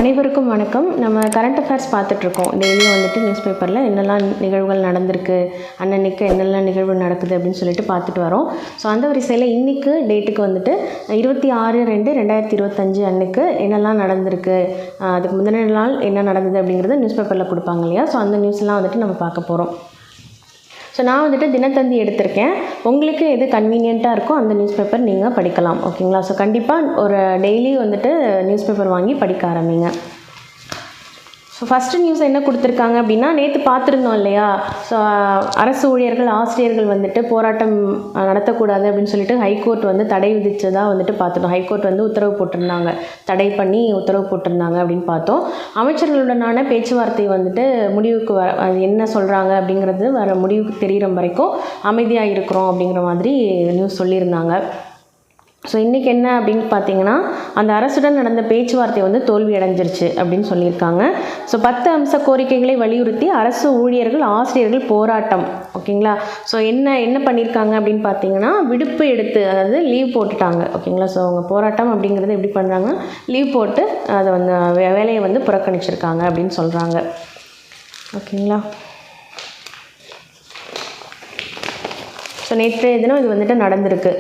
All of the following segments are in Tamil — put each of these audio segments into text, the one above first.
அனைவருக்கும் வணக்கம். நம்ம கரண்ட் அஃபேர்ஸ் பார்த்துட்ருக்கோம். டெய்லியும் வந்துட்டு நியூஸ் பேப்பரில் என்னெல்லாம் நிகழ்வுகள் நடந்திருக்கு, அன்னன்னைக்கு என்னெல்லாம் நிகழ்வு நடக்குது அப்படின்னு சொல்லிட்டு பார்த்துட்டு வரோம். ஸோ அந்த வரிசையில் இன்றைக்கு டேட்டுக்கு வந்துட்டு 26/2/2025 அன்னைக்கு என்னெல்லாம் நடந்திருக்கு, அதுக்கு முந்தின நாள் என்ன நடந்தது அப்படிங்கிறது நியூஸ் பேப்பரில் கொடுப்பாங்க இல்லையா. ஸோ அந்த நியூஸ்லாம் வந்துட்டு நம்ம பார்க்க போகிறோம். ஸோ நான் வந்துட்டு தினத்தந்தி எடுத்திருக்கேன். உங்களுக்கு எது கன்வீனியண்ட்டாக இருக்கோ அந்த நியூஸ் பேப்பர் நீங்கள் படிக்கலாம். ஓகேங்களா. ஸோ கண்டிப்பாக ஒரு டெய்லி வந்துட்டு நியூஸ் பேப்பர் வாங்கி படிக்க ஆரம்பிங்க. ஸோ ஃபஸ்ட்டு நியூஸ் என்ன கொடுத்துருக்காங்க அப்படின்னா, நேற்று பார்த்துருந்தோம் இல்லையா. ஸோ அரசு ஊழியர்கள் ஆசிரியர்கள் வந்துட்டு போராட்டம் நடத்தக்கூடாது அப்படின்னு சொல்லிட்டு ஹைகோர்ட் வந்து தடை விதிச்சதாக வந்துட்டு பார்த்துட்டோம். ஹைகோர்ட் வந்து உத்தரவு போட்டிருந்தாங்க, தடை பண்ணி உத்தரவு போட்டிருந்தாங்க அப்படின்னு பார்த்தோம். அமைச்சர்களுடனான பேச்சுவார்த்தை வந்துட்டு முடிவுக்கு அது என்ன சொல்கிறாங்க அப்படிங்கிறது வர முடிவுக்கு தெரிகிற வரைக்கும் அமைதியாக இருக்கிறோம் அப்படிங்கிற மாதிரி நியூஸ் சொல்லியிருந்தாங்க. ஸோ இன்றைக்கி என்ன அப்படின்னு பார்த்தீங்கன்னா, அந்த அரசுடன் நடந்த பேச்சுவார்த்தை வந்து தோல்வி அடைஞ்சிருச்சு அப்படின்னு சொல்லியிருக்காங்க. ஸோ 10 அம்ச கோரிக்கைகளை வலியுறுத்தி அரசு ஊழியர்கள் ஆசிரியர்கள் போராட்டம். ஓகேங்களா. ஸோ என்ன பண்ணியிருக்காங்க அப்படின்னு பார்த்தீங்கன்னா, விடுப்பு எடுத்து, அதாவது லீவ் போட்டுட்டாங்க. ஓகேங்களா. ஸோ அவங்க போராட்டம் அப்படிங்கிறது எப்படி பண்ணுறாங்க, லீவ் போட்டு அதை வந்து வேலையை வந்து புறக்கணிச்சிருக்காங்க அப்படின்னு சொல்கிறாங்க. ஓகேங்களா. ஸோ நேற்றைய தினம் இது வந்துட்டு நடந்திருக்கு.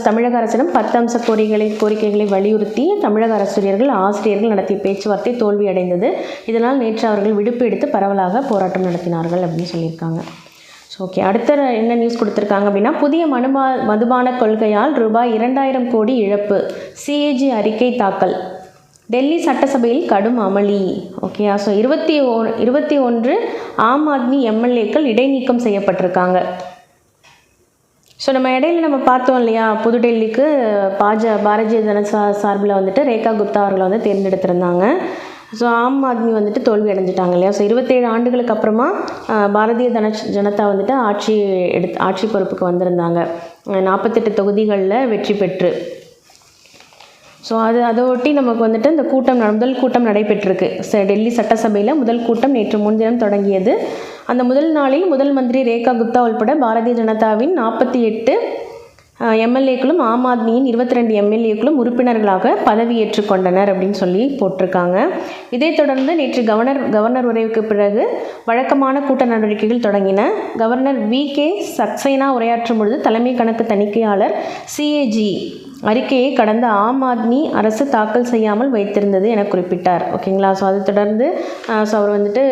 தமிழக அரசிடம் 10 அம்ச கோரிக்கைகளை வலியுறுத்தி தமிழக அரசியர்கள் ஆசிரியர்கள் நடத்திய பேச்சுவார்த்தை தோல்வி அடைந்தது. இதனால் நேற்று அவர்கள் விடுப்பு எடுத்து பரவலாக போராட்டம் நடத்தினார்கள் அப்படின்னு சொல்லியிருக்காங்க. ஸோ ஓகே, அடுத்த என்ன நியூஸ் கொடுத்துருக்காங்க அப்படின்னா, புதிய மதுபான கொள்கையால் ரூபாய் 2000 கோடி இழப்பு, சிஏஜி அறிக்கை தாக்கல், டெல்லி சட்டசபையில் கடும் அமளி. ஓகே. ஸோ 21 ஆம் ஆத்மி எம்எல்ஏக்கள் இடைநீக்கம் செய்யப்பட்டிருக்காங்க. ஸோ நம்ம இடையில பார்த்தோம் இல்லையா, புதுடெல்லிக்கு பாரதிய ஜனதா சார்பில் வந்துட்டு ரேகா குப்தா அவர்களை வந்து தேர்ந்தெடுத்திருந்தாங்க. ஸோ ஆம் ஆத்மி வந்துட்டு தோல்வி அடைஞ்சிட்டாங்க இல்லையா. ஸோ 27 ஆண்டுகளுக்கு அப்புறமா பாரதிய ஜனதா வந்துட்டு ஆட்சி பொறுப்புக்கு வந்திருந்தாங்க, 48 தொகுதிகளில் வெற்றி பெற்று. ஸோ அதை ஒட்டி நமக்கு வந்துட்டு இந்த முதல் கூட்டம் நடைபெற்றிருக்கு. டெல்லி சட்டசபையில் முதல் கூட்டம் நேற்று முன்தினம் தொடங்கியது. அந்த முதல் நாளில் முதல் மந்திரி ரேகா குப்தா உள்பட பாரதிய ஜனதாவின் 48 எம்எல்ஏக்களும் ஆம் ஆத்மியின் 22 எம்எல்ஏக்களும் உறுப்பினர்களாக பதவியேற்றுக் கொண்டனர் அப்படின்னு சொல்லி போட்டிருக்காங்க. இதைத் தொடர்ந்து நேற்று கவர்னர் உரைவுக்கு பிறகு வழக்கமான கூட்ட நடவடிக்கைகள் தொடங்கின. கவர்னர் VK சக்சேனா உரையாற்றும் பொழுது தலைமை கணக்கு தணிக்கையாளர் CAG அறிக்கையை கடந்த ஆம் ஆத்மி அரசு தாக்கல் செய்யாமல் வைத்திருந்தது என குறிப்பிட்டார். ஓகேங்களா. ஸோ அதை தொடர்ந்து அவர் வந்துட்டு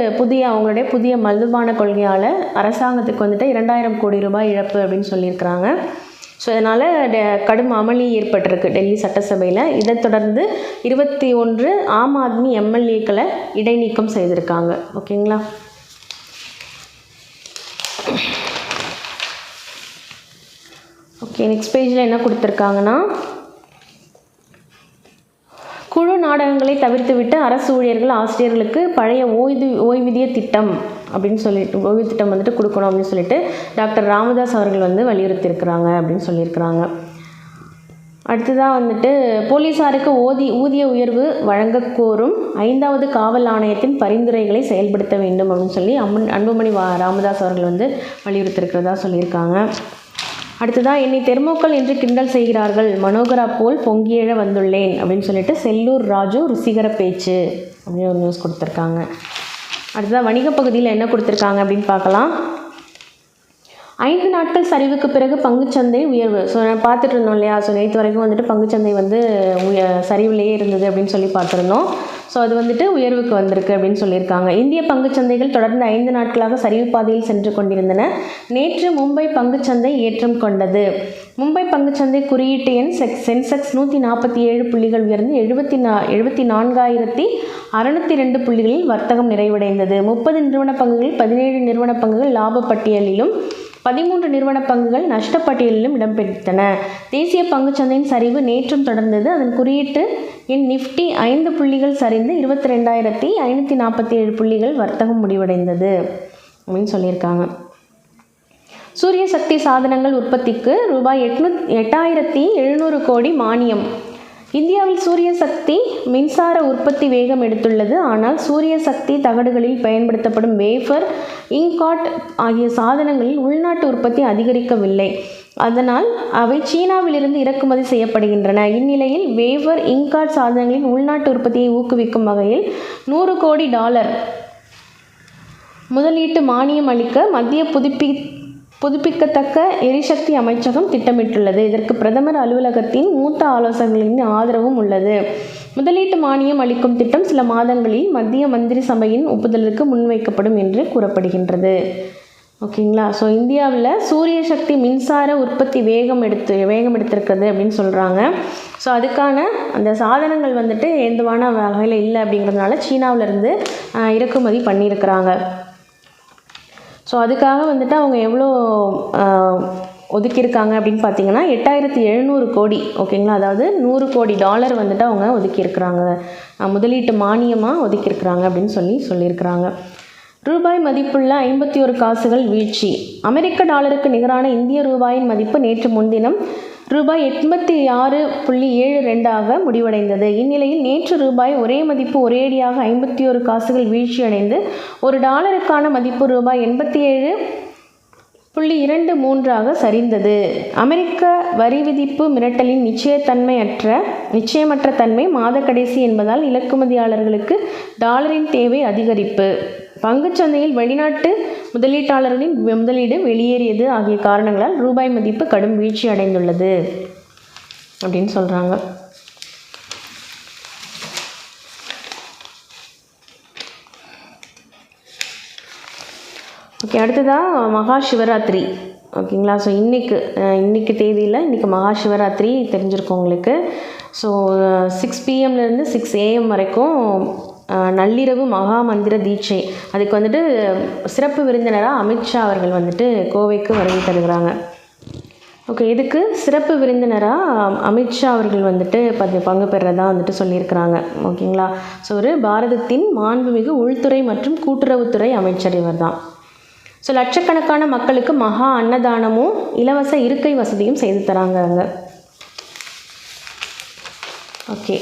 அவங்களுடைய புதிய மதுபான கொள்கையால் அரசாங்கத்துக்கு வந்துட்டு 2000 கோடி ரூபாய் இழப்பு அப்படின்னு சொல்லியிருக்கிறாங்க. ஸோ இதனால் கடும் அமளி ஏற்பட்டிருக்கு டெல்லி சட்டசபையில். இதை தொடர்ந்து 21 ஆம் ஆத்மி எம்எல்ஏக்களை இடைநீக்கம் செய்திருக்காங்க. ஓகேங்களா. ஓகே, நெக்ஸ்ட் பேஜில் என்ன கொடுத்துருக்காங்கன்னா, குழு நாடகங்களை தவிர்த்துவிட்டு அரசு ஊழியர்கள் ஆசிரியர்களுக்கு பழைய ஓய்வூதிய திட்டம் அப்படின்னு சொல்லிட்டு ஓய்வு திட்டம் வந்துட்டு கொடுக்கணும் அப்படின்னு சொல்லிட்டு டாக்டர் ராமதாஸ் அவர்கள் வந்து வலியுறுத்தியிருக்கிறாங்க அப்படின்னு சொல்லியிருக்கிறாங்க. அடுத்ததாக வந்துட்டு போலீஸாருக்கு ஊதிய உயர்வு வழங்க கோரும் 5வது காவல் ஆணையத்தின் பரிந்துரைகளை செயல்படுத்த வேண்டும் அப்படின்னு சொல்லி அன்புமணி ராமதாஸ் அவர்கள் வந்து வலியுறுத்தியிருக்கிறதா சொல்லியிருக்காங்க. அடுத்ததாக, என்னை தெர்மோக்கள் என்று கிண்டல் செய்கிறார்கள், மனோகரா போல் பொங்கியெழ வந்துள்ளேன் அப்படின்னு சொல்லிட்டு செல்லூர் ராஜு ருசிகர பேச்சு அப்படின்னு ஒரு நியூஸ் கொடுத்துருக்காங்க. அடுத்ததாக வணிக பகுதியில் என்ன கொடுத்துருக்காங்க அப்படின்னு பார்க்கலாம். 5 நாட்கள் சரிவுக்கு பிறகு பங்குச்சந்தை உயர்வு. ஸோ நான் பார்த்துட்டு இருந்தோம் இல்லையா. ஸோ நேற்று வரைக்கும் வந்துட்டு பங்குச்சந்தை வந்து சரிவிலேயே இருந்தது அப்படின்னு சொல்லி பார்த்துருந்தோம். ஸோ அது வந்துட்டு உயர்வுக்கு வந்திருக்கு அப்படின்னு சொல்லியிருக்காங்க. இந்திய பங்குச்சந்தைகள் தொடர்ந்து 5 நாட்களாக சரிவு பாதையில் சென்று கொண்டிருந்தன. நேற்று மும்பை பங்குச்சந்தை ஏற்றம் கொண்டது. மும்பை பங்குச்சந்தை குறியீட்டு எண் சென்செக்ஸ் 147 புள்ளிகள் உயர்ந்து 74,602 புள்ளிகளில் வர்த்தகம் நிறைவடைந்தது. 30 நிறுவன பங்குகளில் 17 நிறுவன பங்குகள் லாப பட்டியலிலும் 13 நிறுவன பங்குகள் நஷ்டப்பட்டியலிலும் இடம்பெற்றன. தேசிய பங்குச்சந்தையின் சரிவு நேற்றும் தொடர்ந்தது. அதன் குறியீட்டு எண் நிஃப்டி 5 புள்ளிகள் சரிந்து 22,547 புள்ளிகள் வர்த்தகம் முடிவடைந்தது அப்படின்னு சொல்லியிருக்காங்க. சூரிய சக்தி சாதனங்கள் உற்பத்திக்கு ரூபாய் 8,700 கோடி மானியம். இந்தியாவில் சூரிய சக்தி மின்சார உற்பத்தி வேகம் எடுத்துள்ளது. ஆனால் சூரிய சக்தி தகடுகளில் பயன்படுத்தப்படும் வேஃபர், இங்காட் ஆகிய சாதனங்களில் உள்நாட்டு உற்பத்தி அதிகரிக்கவில்லை. அதனால் அவை சீனாவிலிருந்து இறக்குமதி செய்யப்படுகின்றன. இந்நிலையில் வேவர் இங்காட் சாதனங்களின் உள்நாட்டு உற்பத்தியை ஊக்குவிக்கும் வகையில் $100 கோடி முதலீட்டு மானியம் அளிக்க மத்திய புதுப்பிக்கத்தக்க எரிசக்தி அமைச்சகம் திட்டமிட்டுள்ளது. இதற்கு பிரதமர் அலுவலகத்தின் மூத்த ஆலோசகர்களின் ஆதரவும் உள்ளது. முதலீட்டு மானியம் அளிக்கும் திட்டம் சில மாதங்களில் மத்திய மந்திரி சபையின் ஒப்புதலுக்கு முன்வைக்கப்படும் என்று கூறப்படுகின்றது. ஓகேங்களா. ஸோ இந்தியாவில் சூரிய சக்தி மின்சார உற்பத்தி வேகம் எடுத்திருக்கிறது அப்படின்னு சொல்கிறாங்க. ஸோ அதுக்கான அந்த சாதனங்கள் வந்துட்டு ஏதுவான வகையில் இல்லை அப்படிங்கிறதுனால சீனாவிலேருந்து இறக்குமதி பண்ணியிருக்கிறாங்க. ஸோ அதுக்காக வந்துட்டு அவங்க எவ்வளோ ஒதுக்கியிருக்காங்க அப்படின்னு பார்த்தீங்கன்னா 8700 கோடி. ஓகேங்களா. அதாவது $100 கோடி வந்துட்டு அவங்க ஒதுக்கியிருக்கிறாங்க, முதலீட்டு மானியமாக ஒதுக்கியிருக்கிறாங்க அப்படின்னு சொல்லியிருக்கிறாங்க. ரூபாய் மதிப்புள்ள 51 காசுகள் வீழ்ச்சி. அமெரிக்க டாலருக்கு நிகரான இந்திய ரூபாயின் மதிப்பு நேற்று முன்தினம் ரூபாய் 86.72 முடிவடைந்தது. இந்நிலையில் நேற்று ரூபாய் ஒரே மதிப்பு ஒரேடியாக 51 காசுகள் வீழ்ச்சியடைந்து ஒரு டாலருக்கான மதிப்பு ரூபாய் 87.23 சரிந்தது. அமெரிக்க வரி விதிப்பு மிரட்டலின் நிச்சயமற்ற தன்மை மாத கடைசி என்பதால் இறக்குமதியாளர்களுக்கு டாலரின் தேவை அதிகரிப்பு, பங்குச்சந்தையில் வெளிநாட்டு முதலீட்டாளர்களின் முதலீடு வெளியேறியது ஆகிய காரணங்களால் ரூபாய் மதிப்பு கடும் வீழ்ச்சி அடைந்துள்ளது அப்படின்னு சொல்கிறாங்க. ஓகே, அடுத்ததாக மகா சிவராத்திரி. ஓகேங்களா. ஸோ இன்றைக்கு தேதியில் இன்றைக்கி மகா சிவராத்திரி தெரிஞ்சிருக்கும் உங்களுக்கு. ஸோ 6 PM to 6 AM வரைக்கும் நள்ளிரவு மகா மந்திர தீட்சை. அதுக்கு வந்துட்டு சிறப்பு விருந்தினராக அமித்ஷா அவர்கள் வந்துட்டு கோவைக்கு வருகை தருகிறாங்க. ஓகே, இதுக்கு சிறப்பு விருந்தினராக அமித்ஷா அவர்கள் வந்துட்டு பங்கு பெறுறதா வந்துட்டு சொல்லியிருக்கிறாங்க. ஓகேங்களா. ஸோ ஒரு பாரதத்தின் மாண்புமிகு உள்துறை மற்றும் கூட்டுறவுத்துறை அமைச்சர் இவர் தான். ஸோ லட்சக்கணக்கான மக்களுக்கு மகா அன்னதானமும் இலவச இருக்கை வசதியும் செய்து தராங்க அங்கே. ஓகே,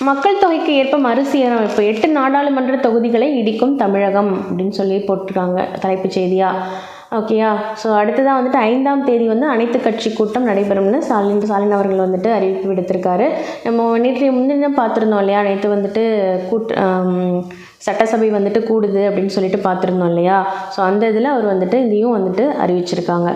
மக்கள் தொகைக்கு ஏற்ப மறுசீரமைப்பு 8 நாடாளுமன்ற தொகுதிகளை இடிக்கும் தமிழகம் அப்படின்னு சொல்லி போட்டிருக்காங்க தலைப்புச் செய்தியாக. ஓகேயா. ஸோ அடுத்ததாக வந்துட்டு 5ஆம் தேதி அனைத்து கட்சி கூட்டம் நடைபெறும்னு ஸ்டாலின் அவர்கள் வந்துட்டு அறிவிப்பு விடுத்திருக்காரு. நம்ம நேற்று முன்தினம் பார்த்துருந்தோம் இல்லையா, நேற்று வந்துட்டு சட்டசபை வந்துட்டு கூடுது அப்படின்னு சொல்லிட்டு பார்த்துருந்தோம் இல்லையா. ஸோ அந்த இதில் அவர் வந்துட்டு இதையும் வந்துட்டு அறிவிச்சிருக்காங்க.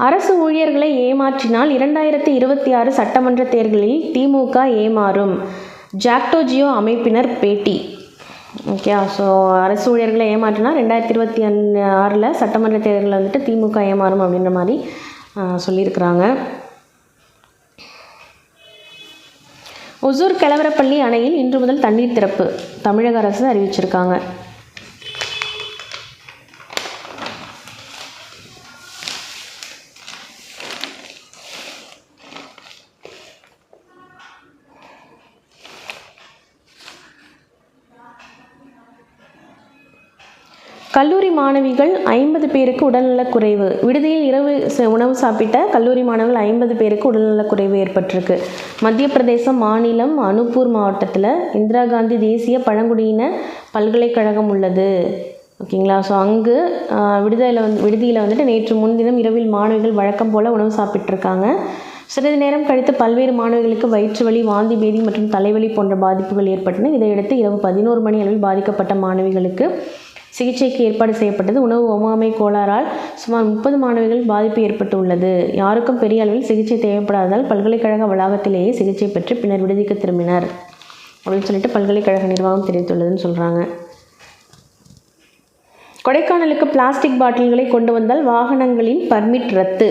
அரசு ஊழியர்களை ஏமாற்றினால் 2026 சட்டமன்ற தேர்தலில் திமுக ஏமாறும், ஜாக்டோ ஜியோ அமைப்பினர் பேட்டி. ஓகே. ஸோ அரசு ஊழியர்களை ஏமாற்றினா 2026 சட்டமன்ற தேர்தலில் வந்துட்டு திமுக ஏமாறும் அப்படின்ற மாதிரி சொல்லியிருக்கிறாங்க. ஒசூர் கெலவரப்பள்ளி அணையில் இன்று முதல் தண்ணீர் திறப்பு தமிழக அரசு அறிவிச்சிருக்காங்க. கல்லூரி மாணவிகள் 50 பேருக்கு உடல்நலக்குறைவு. விடுதியில் இரவு உணவு சாப்பிட்ட கல்லூரி மாணவர்கள் 50 பேருக்கு உடல்நலக்குறைவு ஏற்பட்டிருக்கு. மத்திய பிரதேசம் மாநிலம் அனுப்பூர் மாவட்டத்தில் இந்திரா காந்தி தேசிய பழங்குடியின பல்கலைக்கழகம் உள்ளது. ஓகேங்களா. ஸோ அங்கு விடுதியில் வந்துட்டு நேற்று முன்தினம் இரவில் மாணவிகள் வழக்கம் போல் உணவு சாப்பிட்ருக்காங்க. சிறிது நேரம் கழித்து பல்வேறு மாணவிகளுக்கு வயிற்று வலி, வாந்தி பேதி மற்றும் தலைவலி போன்ற பாதிப்புகள் ஏற்பட்டன. இதையடுத்து இரவு 11 மணி அளவில் பாதிக்கப்பட்ட மாணவிகளுக்கு சிகிச்சைக்கு ஏற்பாடு செய்யப்பட்டது. உணவு ஒவ்வாமை கோளாறால் சுமார் 30 மாணவிகள் பாதிப்பு ஏற்பட்டு உள்ளது. யாருக்கும் பெரிய அளவில் சிகிச்சை தேவைப்படாததால் பல்கலைக்கழக வளாகத்திலேயே சிகிச்சை பெற்று பின்னர் விடுதிக்கு திரும்பினர் அப்படின்னு சொல்லிட்டு பல்கலைக்கழக நிர்வாகம் தெரிவித்துள்ளதுன்னு சொல்கிறாங்க. கொடைக்கானலுக்கு பிளாஸ்டிக் பாட்டில்களை கொண்டு வந்தால் வாகனங்களின் பர்மிட் ரத்து.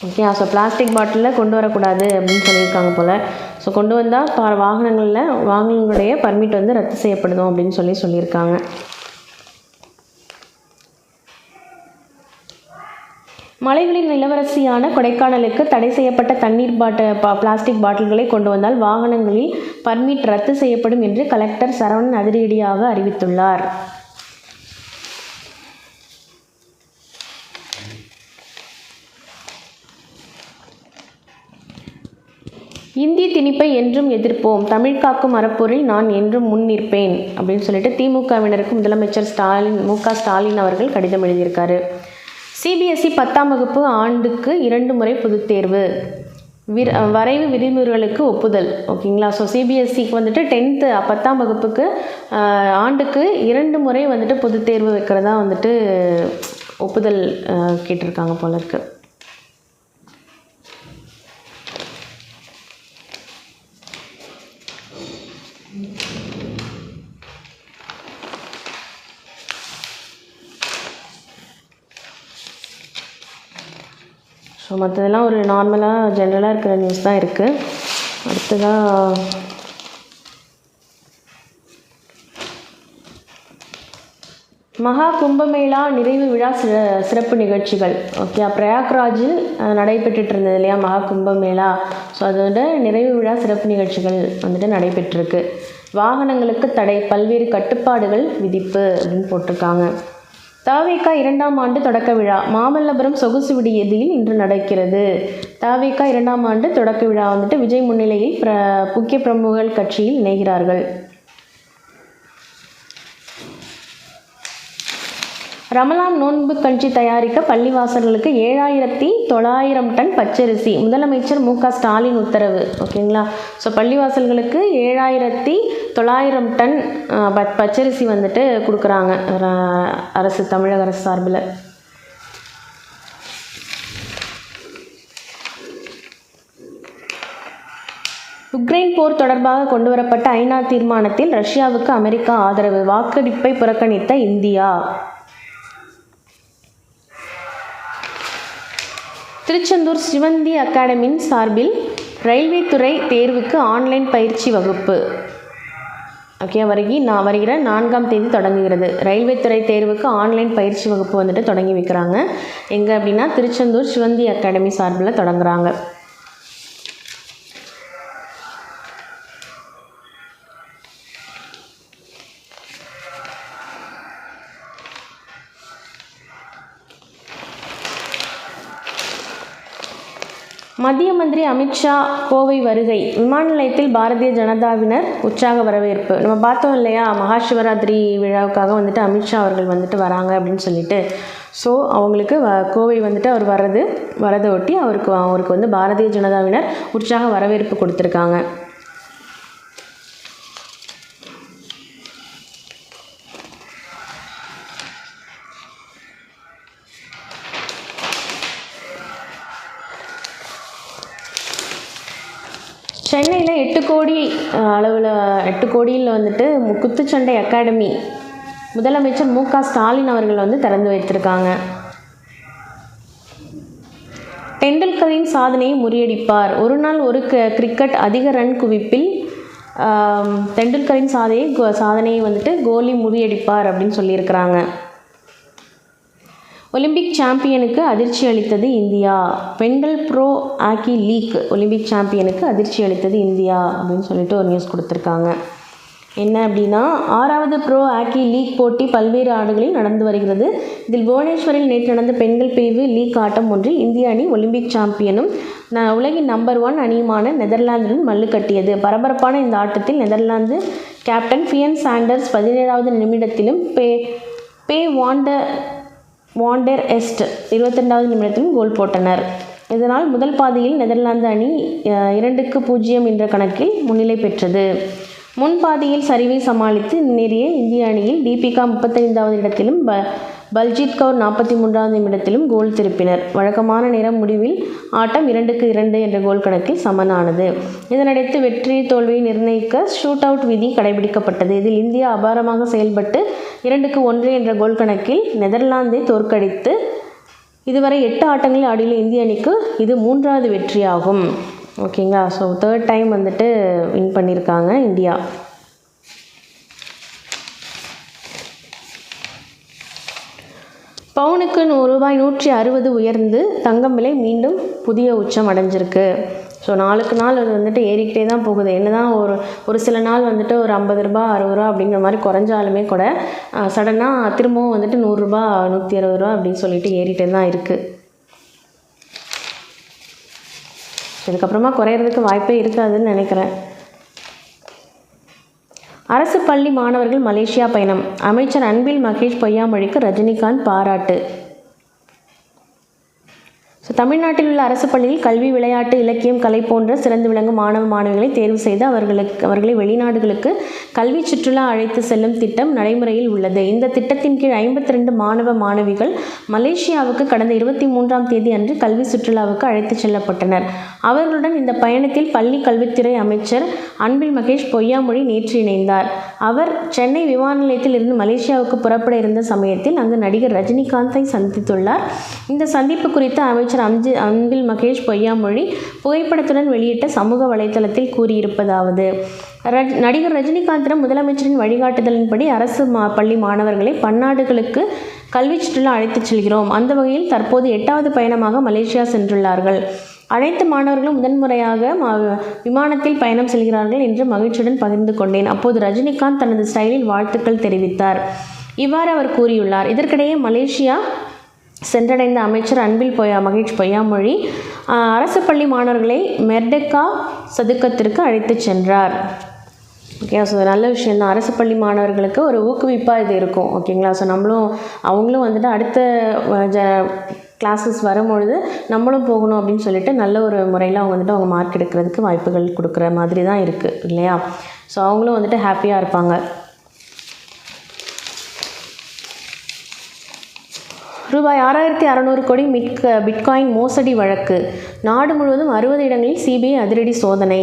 ஓகே. ஸோ பிளாஸ்டிக் பாட்டிலில் கொண்டு வரக்கூடாது அப்படின்னு சொல்லியிருக்காங்க போல். ஸோ கொண்டு வந்தால் வாகனங்களுடைய பர்மிட் ரத்து செய்யப்படுதும் அப்படின்னு சொல்லியிருக்காங்க. மலைகளின் இளவரசியான கொடைக்கானலுக்கு தடை செய்யப்பட்ட தண்ணீர் பிளாஸ்டிக் பாட்டில்களை கொண்டு வந்தால் வாகனங்களில் பர்மிட் ரத்து செய்யப்படும் என்று கலெக்டர் சரவணன் அதிரடியாக அறிவித்துள்ளார். இந்தி திணிப்பை என்றும் எதிர்ப்போம், தமிழ் காக்கும் அறப்போரில் நான் என்றும் முன் நிற்பேன் அப்படின்னு சொல்லிட்டு திமுகவினருக்கு முதலமைச்சர் மு.க. ஸ்டாலின் அவர்கள் கடிதம் எழுதியிருக்காரு. சிபிஎஸ்இ 10ஆம் வகுப்பு ஆண்டுக்கு 2 முறை பொதுத் தேர்வு, வரைவு விதிமுறைகளுக்கு ஒப்புதல். ஓகேங்களா. ஸோ சிபிஎஸ்சிக்கு வந்துட்டு 10ஆம் வகுப்புக்கு ஆண்டுக்கு 2 முறை வந்துட்டு பொதுத் தேர்வு வைக்கிறதா வந்துட்டு ஒப்புதல் கேட்டிருக்காங்க போல இருக்கு. ஸோ மற்றதெல்லாம் ஒரு நார்மலாக ஜென்ரலாக இருக்கிற நியூஸ் தான் இருக்குது. அடுத்ததாக மகா கும்பமேளா நிறைவு விழா சிறப்பு நிகழ்ச்சிகள். ஓகே, பிரயாக்ராஜில் நடைபெற்றுட்டு இருந்தது இல்லையா மகா கும்பமேளா. ஸோ அதோட நிறைவு விழா சிறப்பு நிகழ்ச்சிகள் வந்துட்டு நடைபெற்றிருக்கு. வாகனங்களுக்கு தடை, பல்வேறு கட்டுப்பாடுகள் விதிப்பு அப்படின்னு போட்டிருக்காங்க. தவிக 2ஆம் ஆண்டு தொடக்க விழா மாமல்லபுரம் சொகுசு விடுதியில் இன்று நடக்கிறது. தவிக 2ஆம் ஆண்டு தொடக்க விழா வந்துட்டு விஜய் முன்னிலையில் முக்கிய பிரமுகர்கள் கட்சியில் இணைகிறார்கள். ரமலான் நோன்பு கஞ்சி தயாரிக்க பள்ளிவாசல்களுக்கு 7,900 டன் பச்சரிசி, முதலமைச்சர் மு.க. ஸ்டாலின் உத்தரவு. ஓகேங்களா. ஸோ பள்ளிவாசல்களுக்கு 7,900 டன் பச்சரிசி வந்துட்டு கொடுக்குறாங்க அரசு, தமிழக அரசு சார்பில். உக்ரைன் போர் தொடர்பாக கொண்டுவரப்பட்ட ஐநா தீர்மானத்தில் ரஷ்யாவுக்கு அமெரிக்கா ஆதரவு, வாக்கெடுப்பை புறக்கணித்த இந்தியா. திருச்செந்தூர் சிவந்தி அகாடமியின் சார்பில் ரயில்வே துறை தேர்வுக்கு ஆன்லைன் பயிற்சி வகுப்பு. ஓகே, வருகிற 4ஆம் தேதி தொடங்குகிறது. ரயில்வே துறை தேர்வுக்கு ஆன்லைன் பயிற்சி வகுப்பு வந்துட்டு தொடங்கி வைக்கிறாங்க. எங்கே அப்படின்னா திருச்செந்தூர் சிவந்தி அகாடமி சார்பில் தொடங்குறாங்க. மத்திய மந்திரி அமித்ஷா கோவை வருகை, விமான நிலையத்தில் பாரதிய ஜனதாவினர் உற்சாக வரவேற்பு. நம்ம பார்த்தோம் இல்லையா, மகாசிவராத்திரி விழாவுக்காக வந்துட்டு அமித்ஷா அவர்கள் வந்துட்டு வராங்க அப்படின்னு சொல்லிட்டு. ஸோ அவங்களுக்கு கோவை வந்துட்டு அவர் வரதை ஒட்டி அவருக்கு வந்து பாரதிய ஜனதாவினர் உற்சாக வரவேற்பு கொடுத்துருக்காங்க. சென்னையில் 8 கோடி அளவில் 8 கோடியில் வந்துட்டு குத்துச்சண்டை அகாடமி முதலமைச்சர் மு.க. ஸ்டாலின் அவர்கள் வந்து திறந்து வைத்திருக்காங்க. டெண்டுல்கரின் சாதனையை முறியடிப்பார், ஒரு நாள் ஒரு கிரிக்கெட் அதிக ரன் குவிப்பில் டெண்டுல்கரின் சாதனையை வந்துட்டு கோலி முறியடிப்பார் அப்படின்னு சொல்லியிருக்கிறாங்க. ஒலிம்பிக் சாம்பியனுக்கு அதிர்ச்சி அளித்தது இந்தியா, பெண்கள் ப்ரோ ஹாக்கி லீக் ஒலிம்பிக் சாம்பியனுக்கு அதிர்ச்சி அளித்தது இந்தியா அப்படின்னு சொல்லிட்டு ஒரு நியூஸ் கொடுத்துருக்காங்க. என்ன அப்படின்னா 6வது ப்ரோ ஹாக்கி லீக் போட்டி பல்வேறு நாடுகளில் நடந்து வருகிறது. இதில் புவனேஸ்வரில் நேற்று நடந்த பெண்கள் பிரிவு லீக் ஆட்டம் ஒன்றில் இந்திய அணி ஒலிம்பிக் சாம்பியனும் உலகின் நம்பர் 1 அணியுமான நெதர்லாந்துடன் மல்லு கட்டியது. பரபரப்பான இந்த ஆட்டத்தில் நெதர்லாந்து கேப்டன் ஃபியன் சாண்டர்ஸ் 17வது நிமிடத்திலும் பே வாண்டர் எஸ்ட் 22வது நிமிடத்திலும் கோல் போட்டனர். இதனால் முதல் பாதியில் நெதர்லாந்து அணி 2-0 என்ற கணக்கில் முன்னிலை பெற்றது. முன்பாதியில் சரிவை சமாளித்து முன்னேறிய இந்திய அணியில் தீபிகா 35வது இடத்திலும் பல்ஜித் கவுர் 43வது நிமிடத்திலும் கோல் திருப்பினர். வழக்கமான நேரம் முடிவில் ஆட்டம் 2-2 என்ற கோல் கணக்கில் சமனானது. இதனடுத்து வெற்றி தோல்வியை நிர்ணயிக்க ஷூட் அவுட் விதி கடைபிடிக்கப்பட்டது. இதில் இந்தியா அபாரமாக செயல்பட்டு 2-1 என்ற கோல் கணக்கில் நெதர்லாந்தை தோற்கடித்து இதுவரை 8 ஆட்டங்களில் ஆடியுள்ள இந்திய அணிக்கு இது 3வது வெற்றியாகும். ஓகேங்களா. ஸோ 3rd டைம் வந்துட்டு வின் பண்ணியிருக்காங்க இந்தியா. பவுனுக்கு ரூபாய் 160 உயர்ந்து தங்கம் விலை மீண்டும் புதிய உச்சம் அடைஞ்சிருக்கு. ஸோ நாளுக்கு நாள் அது வந்துட்டு ஏறிக்கிட்டே தான் போகுது. என்ன தான் ஒரு சில நாள் வந்துட்டு ஒரு 50 ரூபாய் 60 ரூபா அப்படிங்கிற மாதிரி குறைஞ்சாலுமே கூட சடனாக திரும்பவும் வந்துட்டு 100 ரூபாய் 160 ரூபா அப்படின்னு சொல்லிட்டு ஏறிட்டே தான் இருக்குது. இதுக்கப்புறமா குறையிறதுக்கு வாய்ப்பே இருக்காதுன்னு நினைக்கிறேன். அரசு பள்ளி மாணவர்கள் மலேசியா பயணம். அமைச்சர் அன்பில் மகேஷ் பொய்யாமொழிக்கு ரஜினிகாந்த் பாராட்டு. தமிழ்நாட்டில் உள்ள அரசு பள்ளியில் கல்வி, விளையாட்டு, இலக்கியம், கலை போன்ற சிறந்து விளங்கும் மாணவ மாணவிகளை தேர்வு செய்து அவர்களை வெளிநாடுகளுக்கு கல்வி சுற்றுலா அழைத்து செல்லும் திட்டம் நடைமுறையில் உள்ளது. இந்த திட்டத்தின் கீழ் 52 மாணவ மாணவிகள் மலேசியாவுக்கு கடந்த 23ஆம் தேதி அன்று கல்வி சுற்றுலாவுக்கு அழைத்து செல்லப்பட்டனர். அவர்களுடன் இந்த பயணத்தில் பள்ளி கல்வித்துறை அமைச்சர் அன்பில் மகேஷ் பொய்யாமொழி நேற்று இணைந்தார். அவர் சென்னை விமான நிலையத்தில் இருந்து மலேசியாவுக்கு புறப்பட இருந்த சமயத்தில் அங்கு நடிகர் ரஜினிகாந்தை சந்தித்துள்ளார். இந்த சந்திப்பு குறித்து அமைச்சர் அன்பில் மகேஷ் பொய்யாமொழி புகைப்படத்துடன் வெளியிட்ட சமூக வலைதளத்தில் கூறியிருப்பதாவது: நடிகர் ரஜினிகாந்திடம் முதலமைச்சரின் வழிகாட்டுதலின்படி அரசு பள்ளி மாணவர்களை பன்னாடுகளுக்கு கல்வி சுற்றுலா அழைத்துச் செல்கிறோம். அந்த வகையில் தற்போது 8வது பயணமாக மலேசியா சென்றுள்ளார்கள். அனைத்து மாணவர்களும் முதன்முறையாக விமானத்தில் பயணம் செல்கிறார்கள் என்று மகிழ்ச்சியுடன் பகிர்ந்து கொண்டேன். அப்போது ரஜினிகாந்த் தனது ஸ்டைலில் வாழ்த்துக்கள் தெரிவித்தார். இவ்வாறு அவர் கூறியுள்ளார். இதற்கிடையே மலேசியா சென்றடைந்த அமைச்சர் அன்பில் மகேஷ் பொய்யாமொழி அரசு பள்ளி மாணவர்களை மெர்டெக்கா சதுக்கத்திற்கு அழைத்து சென்றார். ஓகே, ஸோ நல்ல விஷயந்தான். அரசு பள்ளி மாணவர்களுக்கு ஒரு ஊக்குவிப்பாக இது இருக்கும். ஓகேங்களா? ஸோ அவங்களும் வந்துட்டு அடுத்த கிளாஸஸ் வரும்பொழுது நம்மளும் போகணும் அப்படின்னு சொல்லிட்டு நல்ல ஒரு முறையில் அவங்க மார்க் எடுக்கிறதுக்கு வாய்ப்புகள் கொடுக்குற மாதிரி தான் இருக்குது இல்லையா? ஸோ அவங்களும் வந்துட்டு ஹாப்பியாக இருப்பாங்க. ரூபாய் 6600 கோடி பிட்காயின் மோசடி வழக்கு. நாடு முழுவதும் 60 இடங்களில் சிபிஐ அதிரடி சோதனை.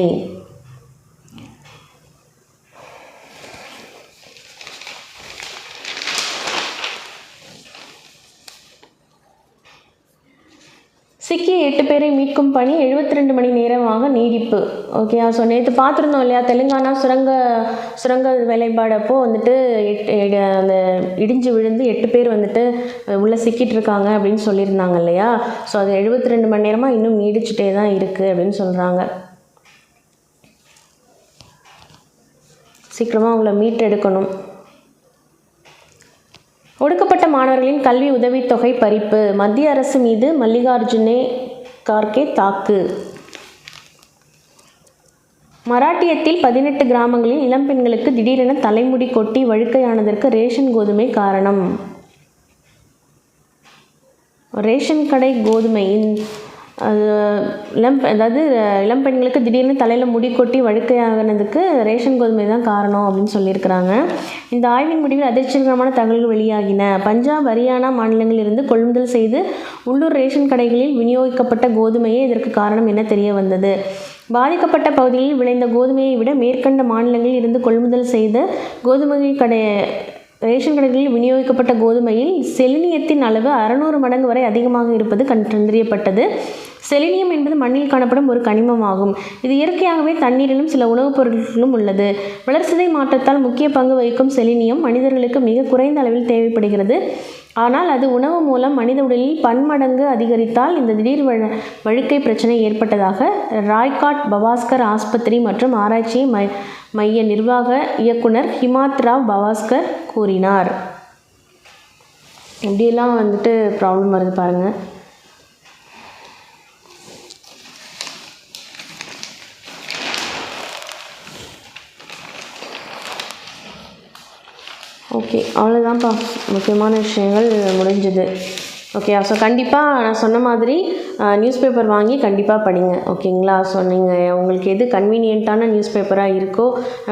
சிக்கிய 8 பேரை மீட்கும் பணி 72 மணி நேரமாக நீடிப்பு. ஓகே, ஸோ நேற்று பார்த்துருந்தோம் இல்லையா, தெலுங்கானா சுரங்க வேலைப்பாடப்போ வந்துட்டு அந்த இடிஞ்சு விழுந்து 8 பேர் வந்துட்டு உள்ளே சிக்கிட்டு இருக்காங்க அப்படின்னு சொல்லியிருந்தாங்க இல்லையா? ஸோ அது 72 மணி நேரமாக இன்னும் நீடிச்சுட்டே தான் இருக்குது அப்படின்னு சொல்கிறாங்க. சீக்கிரமாக அவங்கள மீட்டெடுக்கணும். ஒடுக்கப்பட்ட மாணவர்களின் கல்வி உதவித்தொகை பறிப்பு. மத்திய அரசு மீது மல்லிகார்ஜுனே கார்கே தாக்கு. மராட்டியத்தில் 18 கிராமங்களில் இளம்பெண்களுக்கு திடீரென தலைமுடி கொட்டி வழுக்கையானதற்கு ரேஷன் கோதுமை காரணம். ரேஷன் கடை கோதுமை இளம்பெண்களுக்கு திடீர்னு தலையில் முடி கொட்டி வழுக்கையானதுக்கு ரேஷன் கோதுமை தான் காரணம் அப்படின்னு சொல்லியிருக்கிறாங்க. இந்த ஆய்வின் முடிவில் அதிர்ச்சிகரமான தகவல்கள் வெளியாகின. பஞ்சாப், ஹரியானா மாநிலங்களிலிருந்து கொள்முதல் செய்து உள்ளூர் ரேஷன் கடைகளில் விநியோகிக்கப்பட்ட கோதுமையே இதற்கு காரணம் என தெரிய வந்தது. பாதிக்கப்பட்ட பகுதிகளில் விளைந்த கோதுமையை விட மேற்கண்ட மாநிலங்களில் இருந்து கொள்முதல் செய்த ரேஷன் கடைகளில் விநியோகிக்கப்பட்ட கோதுமையில் செலினியத்தின் அளவு 600 மடங்கு வரை அதிகமாக இருப்பது கண்டறியப்பட்டது. செலினியம் என்பது மண்ணில் காணப்படும் ஒரு கனிமமாகும். இது இயற்கையாகவே தண்ணீரிலும் சில உணவுப் பொருட்களிலும் உள்ளது. வளர்சிதை மாற்றத்தால் முக்கிய பங்கு வகிக்கும் செலினியம் மனிதர்களுக்கு மிக குறைந்த அளவில் தேவைப்படுகிறது. ஆனால் அது உணவு மூலம் மனித உடலில் பன்மடங்கு அதிகரித்தால் இந்த திடீர் வழுக்கை பிரச்சனை ஏற்பட்டதாக ராய்காட் பவாஸ்கர் ஆஸ்பத்திரி மற்றும் ஆராய்ச்சி மைய நிர்வாக இயக்குனர் ஹிமாத் ராவ் பவாஸ்கர் கூறினார். இப்படியெல்லாம் வந்துட்டு ப்ராப்ளம் வருது பாருங்கள். ஓகே, அவ்வளோதான்ப்பா, முக்கியமான விஷயங்கள் முடிஞ்சுது. ஓகே, ஸோ கண்டிப்பாக நான் சொன்ன மாதிரி நியூஸ் பேப்பர் வாங்கி கண்டிப்பாக படிங்க. ஓகேங்களா? ஸோ நீங்கள் உங்களுக்கு எது கன்வீனியண்ட்டான நியூஸ் பேப்பராக இருக்கோ,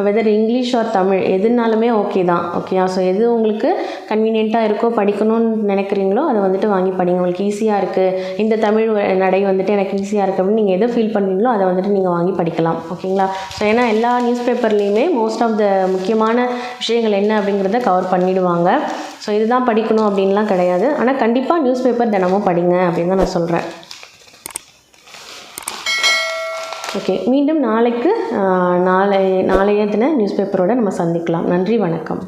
வெதர் இங்கிலீஷ் ஆர் தமிழ் எதுனாலுமே ஓகே தான். ஓகேயா? ஸோ எது உங்களுக்கு கன்வீனியண்ட்டாக இருக்கோ, படிக்கணும்னு நினைக்கிறீங்களோ அதை வந்துட்டு வாங்கி படிங்க. உங்களுக்கு ஈஸியாக இருக்குது, இந்த தமிழ் நடை வந்துட்டு எனக்கு ஈஸியாக இருக்குது அப்படின்னு நீங்கள் எதை ஃபீல் பண்ணுறீங்களோ அதை வந்துட்டு நீங்கள் வாங்கி படிக்கலாம். ஓகேங்களா? ஸோ ஏன்னா எல்லா நியூஸ் பேப்பர்லேயுமே மோஸ்ட் ஆஃப் த முக்கியமான விஷயங்கள் என்ன அப்படிங்கிறத கவர் பண்ணிவிடுவாங்க. ஸோ இதுதான் படிக்கணும் அப்படின்லாம் கிடையாது. ஆனால் கண்டிப்பாக நியூஸ் பேப்பர் தினமும் படிங்க அப்படின்னு தான் நான் சொல்கிறேன். ஓகே, மீண்டும் நாளைய தின நியூஸ் பேப்பரோடு நம்ம சந்திக்கலாம். நன்றி, வணக்கம்.